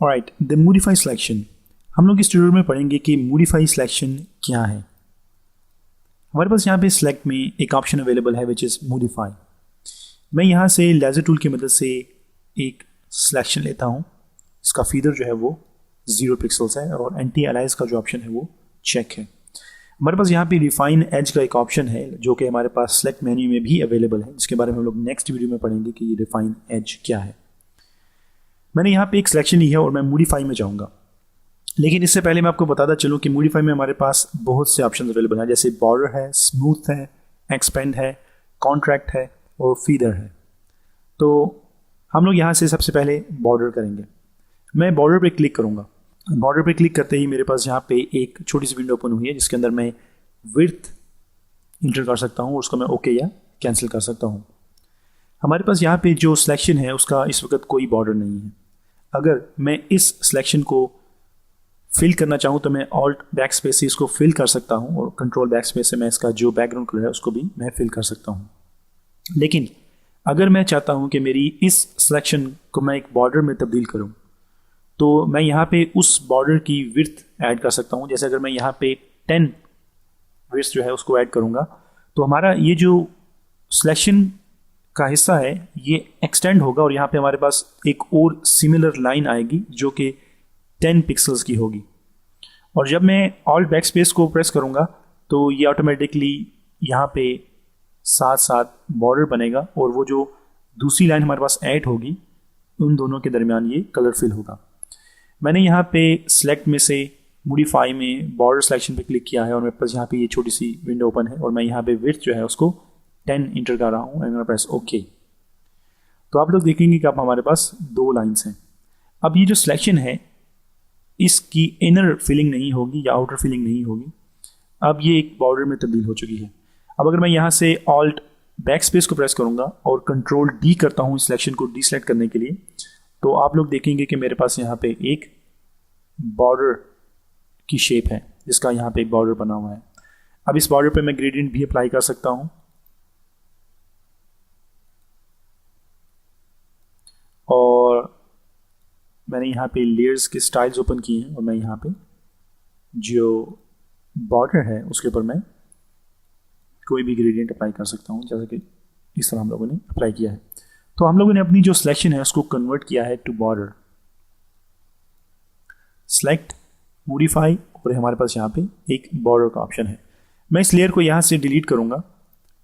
Alright, the modify selection. हम लोग इस ट्यूटोरियल में पढ़ेंगे कि मॉडिफाई सिलेक्शन क्या है। हमारे पास यहाँ पे सिलेक्ट में एक ऑप्शन अवेलेबल है विच इज़ मॉडिफाई। मैं यहाँ से लेजर टूल की मदद से एक सिलेक्शन लेता हूँ। इसका फीदर जो है वो 0 पिक्सल्स है और एंटी अलाइज का जो ऑप्शन है वो चेक है। हमारे पास यहाँ पे रिफाइन एज का एक ऑप्शन है जो कि हमारे पास सिलेक्ट मेन्यू में भी अवेलेबल है, जिसके बारे में हम लोग नेक्स्ट वीडियो में पढ़ेंगे कि ये रिफाइन एज क्या है। मैंने यहाँ पे एक सिलेक्शन ली है और मैं मॉडिफाई में जाऊँगा, लेकिन इससे पहले मैं आपको बताता चलूँ कि मॉडिफाई में हमारे पास बहुत से ऑप्शन अवेलेबल हैं, जैसे बॉर्डर है, स्मूथ है, एक्सपेंड है, कॉन्ट्रैक्ट है और फीदर है। तो हम लोग यहाँ से सबसे पहले बॉर्डर करेंगे। मैं बॉर्डर पे क्लिक करूँगा। बॉर्डर पे क्लिक करते ही मेरे पास यहाँ पे एक छोटी सी विंडो ओपन हुई है जिसके अंदर मैं विड्थ इंटर कर सकता हूँ और उसको मैं ओके या कैंसिल कर सकता हूँ। हमारे पास यहाँ पे जो सिलेक्शन है उसका इस वक्त कोई बॉर्डर नहीं है। अगर मैं इस सिलेक्शन को फिल करना चाहूँ तो मैं ऑल्ट बैक स्पेस से इसको फिल कर सकता हूँ और कंट्रोल बैक स्पेस से मैं इसका जो बैकग्राउंड कलर है उसको भी मैं फिल कर सकता हूँ। लेकिन अगर मैं चाहता हूँ कि मेरी इस सिलेक्शन को मैं एक बॉर्डर में तब्दील करूँ तो मैं यहाँ पे उस बॉर्डर की विड्थ ऐड कर सकता हूँ। जैसे अगर मैं यहाँ पे 10 विड्थ जो है उसको ऐड करूँगा तो हमारा ये जो सिलेक्शन का हिस्सा है ये एक्सटेंड होगा और यहाँ पे हमारे पास एक और सिमिलर लाइन आएगी जो कि 10 पिक्सल्स की होगी। और जब मैं ऑल्ट बैक स्पेस को प्रेस करूँगा तो ये ऑटोमेटिकली यहाँ पे साथ साथ बॉर्डर बनेगा और वो जो दूसरी लाइन हमारे पास ऐड होगी उन दोनों के दरमियान ये कलर फिल होगा। मैंने यहाँ पे सिलेक्ट में से मॉडिफाई में बॉर्डर सिलेक्शन पे क्लिक किया है और मेरे पास यहाँ पे ये छोटी सी विंडो ओपन है और मैं यहाँ पे विड्थ जो है उसको 10 इंटर कर रहा हूँ एंड प्रेस ओके। तो आप लोग देखेंगे कि अब हमारे पास 2 लाइन्स हैं। अब ये जो सिलेक्शन है इसकी इनर फिलिंग नहीं होगी या आउटर फिलिंग नहीं होगी। अब ये एक बॉर्डर में तब्दील हो चुकी है। अब अगर मैं यहाँ से ऑल्ट बैक स्पेस को प्रेस करूँगा और कंट्रोल डी करता हूँ इस सिलेक्शन को डीसेलेक्ट करने के लिए, तो आप लोग देखेंगे कि मेरे पास यहाँ पे एक बॉर्डर की शेप है जिसका यहाँ पे एक बॉर्डर बना हुआ है। अब इस बॉर्डर पे मैं ग्रेडियंट भी अप्लाई कर सकता हूँ और मैंने यहाँ पे लेयर्स के स्टाइल्स ओपन किए हैं और मैं यहाँ पे जो बॉर्डर है उसके ऊपर मैं कोई भी ग्रेडियंट अप्लाई कर सकता हूँ, जैसे कि इस तरह हम लोगों ने अप्लाई किया है। तो हम लोगों ने अपनी जो सिलेक्शन है उसको कन्वर्ट किया है टू बॉर्डर। सेलेक्ट, मॉडिफाई और हमारे पास यहाँ पे एक बॉर्डर का ऑप्शन है। मैं इस लेयर को यहाँ से डिलीट करूँगा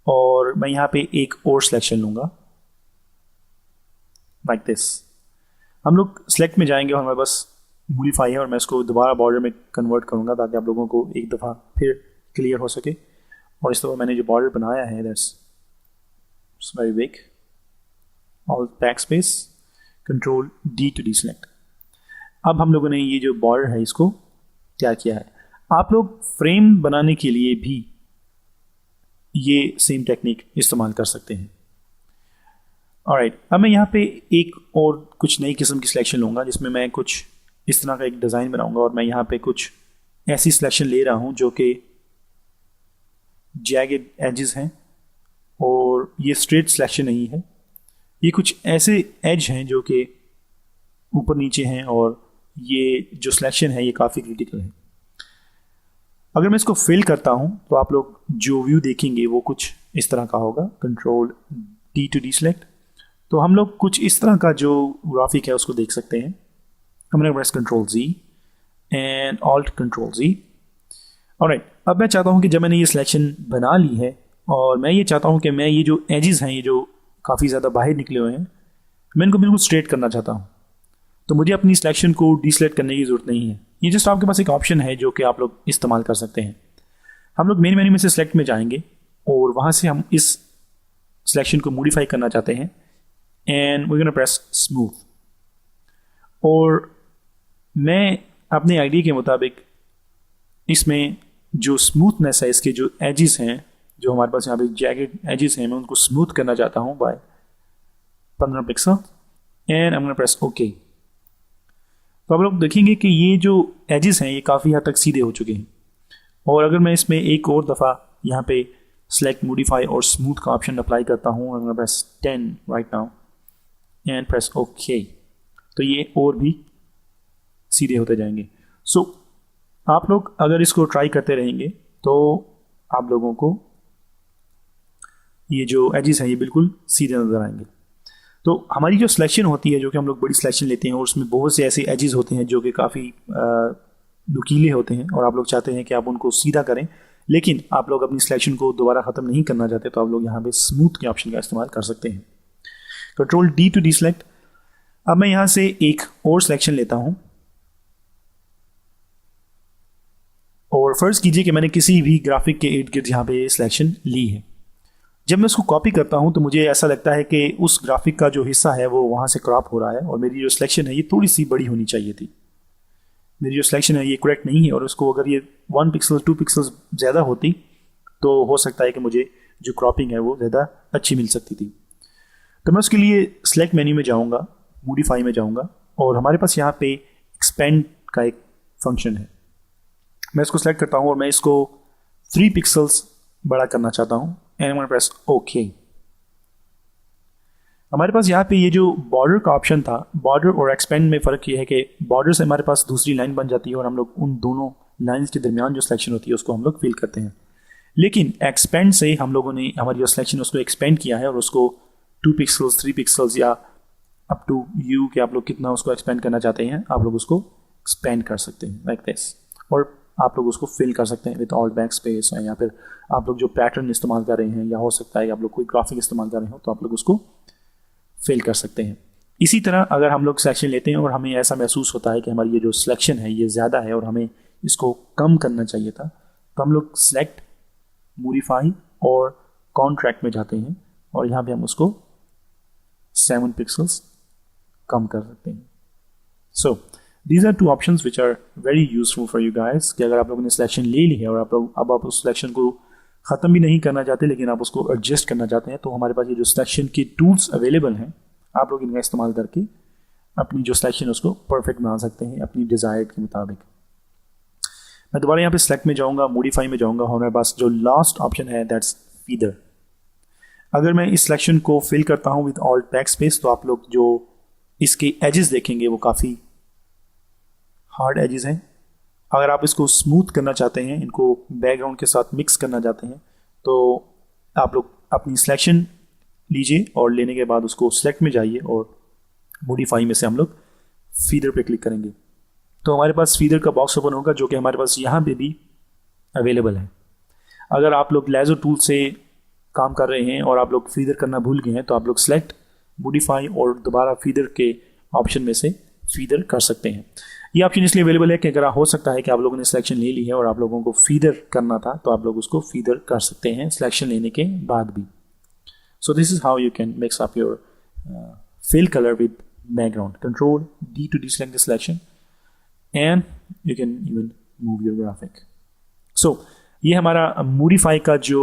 और मैं यहाँ पे एक और सिलेक्शन लूँगा लाइक दिस। हम लोग सेलेक्ट में जाएंगे और हमारे पास मॉडिफाई है और मैं इसको दोबारा बॉर्डर में कन्वर्ट करूँगा ताकि आप लोगों को एक दफ़ा फिर क्लियर हो सके। और इस दफ़ा मैंने जो बॉर्डर बनाया है that's very big. Alt backspace, control D to deselect. अब हम लोगों ने ये जो बॉर्डर है इसको क्या किया है। आप लोग फ्रेम बनाने के लिए भी ये सेम टेक्निक इस्तेमाल कर सकते हैं। ऑलराइट, अब मैं यहाँ पे एक और कुछ नई किस्म की सिलेक्शन लूँगा जिसमें मैं कुछ इस तरह का एक डिज़ाइन बनाऊँगा और मैं यहाँ पे कुछ ऐसी सिलेक्शन ले रहा हूँ जो कि जैगेड एजेस हैं और ये स्ट्रेट सिलेक्शन नहीं है। ये कुछ ऐसे एज हैं जो कि ऊपर नीचे हैं और ये जो सिलेक्शन है ये काफ़ी क्रिटिकल है। अगर मैं इसको फिल करता हूँ तो आप लोग जो व्यू देखेंगे वो कुछ इस तरह का होगा। Control D to deselect. तो हम लोग कुछ इस तरह का जो ग्राफिक है उसको देख सकते हैं। हमने press control G and alt control G. Alright, अब मैं चाहता हूँ कि जब मैंने ये सिलेक्शन बना ली है और मैं ये चाहता हूँ कि मैं ये जो एजेस हैं ये जो काफ़ी ज़्यादा बाहर निकले हुए हैं मैं इनको बिल्कुल स्ट्रेट करना चाहता हूँ। तो मुझे अपनी सिलेक्शन को डीसेलेक्ट करने की ज़रूरत नहीं है। ये जस्ट आपके पास एक ऑप्शन है जो कि आप लोग इस्तेमाल कर सकते हैं। हम लोग मेन मेन्यू में से सिलेक्ट में जाएंगे और वहाँ से हम इस सिलेक्शन को मॉडिफाई करना चाहते हैं and we gonna press smooth. और मैं अपने आइडिया के मुताबिक इसमें जो स्मूथनेस है, इसके जो एजेस हैं जो हमारे पास यहाँ पे जैगेड एजेस हैं, मैं उनको स्मूथ करना चाहता हूँ by 15 pixel and I am gonna press okay. तो आप लोग देखेंगे कि ये जो एजेस हैं ये काफ़ी हद तक सीधे हो चुके हैं। और अगर मैं इसमें एक और दफ़ा यहाँ पे सेलेक्ट, मॉडिफाई और स्मूथ का ऑप्शन अप्लाई करता हूँ, आई am gonna press 10 right now and press okay, तो ये और भी सीधे होते जाएंगे। सो आप लोग अगर इसको ट्राई करते रहेंगे तो आप लोगों को ये जो एजेस हैं ये बिल्कुल सीधे नजर आएंगे। तो हमारी जो सिलेक्शन होती है, जो कि हम लोग बड़ी सिलेक्शन लेते हैं और उसमें बहुत से ऐसे एजेस होते हैं जो कि काफ़ी नुकीले होते हैं और आप लोग चाहते हैं कि आप उनको सीधा करें, लेकिन आप लोग अपनी सिलेक्शन को दोबारा ख़त्म नहीं करना चाहते, तो आप लोग यहाँ पे स्मूथ के ऑप्शन का इस्तेमाल कर सकते हैं। Control D to deselect. अब मैं यहाँ से एक और सिलेक्शन लेता हूँ और फर्ज कीजिए कि मैंने किसी भी ग्राफिक के इर्द गिर्द यहाँ पे सिलेक्शन ली है। जब मैं उसको कॉपी करता हूँ तो मुझे ऐसा लगता है कि उस ग्राफिक का जो हिस्सा है वो वहाँ से क्रॉप हो रहा है और मेरी जो सिलेक्शन है ये थोड़ी सी बड़ी होनी चाहिए थी। मेरी जो सिलेक्शन है ये करेक्ट नहीं है और उसको अगर ये 1 पिक्सल 2 पिक्सल ज़्यादा होती तो हो सकता है कि मुझे जो क्रॉपिंग है वो ज़्यादा अच्छी मिल सकती थी। तो मैं उसके लिए सिलेक्ट मेन्यू में जाऊँगा, मॉडिफाई में जाऊँगा और हमारे पास यहाँ पे एक्सपेंड का एक फंक्शन है। मैं इसको सिलेक्ट करता हूँ और मैं इसको 3 पिक्सल्स बड़ा करना चाहता हूँ एंड मैं प्रेस ओके। हमारे पास यहाँ पे ये जो बॉर्डर का ऑप्शन था, बॉर्डर और एक्सपेंड में फ़र्क ये है कि बॉर्डर से हमारे पास दूसरी लाइन बन जाती है और हम लोग उन दोनों लाइंस के दरमियान जो सिलेक्शन होती है उसको हम लोग फिल करते हैं। लेकिन एक्सपेंड से हम लोगों ने हमारी जो सिलेक्शन उसको एक्सपेंड किया है और उसको 2 पिक्सल्स 3 पिक्सल्स या अप टू यू कि आप लोग कितना उसको एक्सपेंड करना चाहते हैं, आप लोग उसको एक्सपेंड कर सकते हैं लाइक दिस। और आप लोग उसको फिल कर सकते हैं विद ऑल बैक स्पेस, या फिर आप लोग जो पैटर्न इस्तेमाल कर रहे हैं या हो सकता है आप लोग कोई ग्राफिक इस्तेमाल कर रहे हो तो आप लोग उसको फिल कर सकते हैं। इसी तरह अगर हम लोग सिलेक्शन लेते हैं और हमें ऐसा महसूस होता है कि हमारी ये जो सिलेक्शन है ये ज़्यादा है और हमें इसको कम करना चाहिए था, तो हम लोग सिलेक्ट, मॉडिफाई और कॉन्ट्रैक्ट में जाते हैं और यहाँ पे हम उसको 7 पिक्सल्स कम कर सकते हैं। So these are 2 options which are very useful for you guys कि अगर आप लोगों ने सिलेक्शन ले ली है और आप लोग अब आप उस सिलेक्शन को ख़त्म भी नहीं करना चाहते लेकिन आप उसको एडजस्ट करना चाहते हैं, तो हमारे पास ये जो सिलेक्शन की टूल्स अवेलेबल हैं, आप लोग इनका इस्तेमाल करके अपनी जो सिलेक्शन उसको परफेक्ट बना सकते हैं अपनी डिज़ायर्ड के मुताबिक। मैं दोबारा यहाँ पे सिलेक्ट में जाऊँगा, मॉडिफाई में जाऊँगा, हमारे पास जो लास्ट ऑप्शन है दैट्स फीदर। अगर मैं इस सिलेक्शन को फिल करता हूँ विद ऑल्ट बैक स्पेस तो आप लोग जो इसके एजेस देखेंगे वो काफ़ी हार्ड एजेस हैं। अगर आप इसको स्मूथ करना चाहते हैं, इनको बैकग्राउंड के साथ मिक्स करना चाहते हैं, तो आप लोग अपनी सिलेक्शन लीजिए और लेने के बाद उसको सिलेक्ट में जाइए और मॉडिफाई में से हम लोग फीदर पे क्लिक करेंगे तो हमारे पास फीदर का बॉक्स ओपन होगा जो कि हमारे पास यहाँ पे भी अवेलेबल है। अगर आप लोग लेज़र टूल से काम कर रहे हैं और आप लोग फीदर करना भूल गए हैं तो आप लोग सिलेक्ट, मॉडिफाई और दोबारा फीदर के ऑप्शन में से फीदर कर सकते हैं। ये ऑप्शन इसलिए अवेलेबल है कि अगर हो सकता है कि आप लोगों ने सिलेक्शन ले ली है और आप लोगों को फीदर करना था तो आप लोग उसको फीदर कर सकते हैं सिलेक्शन लेने के बाद भी। So this is how you can mix up your fill color with background. Control D to deselect the selection and you can even move your graphic. So ये हमारा modify का जो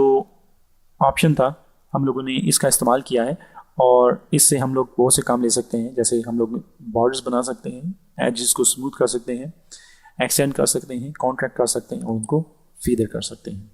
ऑप्शन था हम लोगों ने इसका इस्तेमाल किया है और इससे हम लोग बहुत से काम ले सकते हैं, जैसे हम लोग बॉर्डर्स बना सकते हैं, एजेस को स्मूथ कर सकते हैं, एक्सटेंड कर सकते हैं, कॉन्ट्रैक्ट कर सकते हैं और उनको फीदर कर सकते हैं।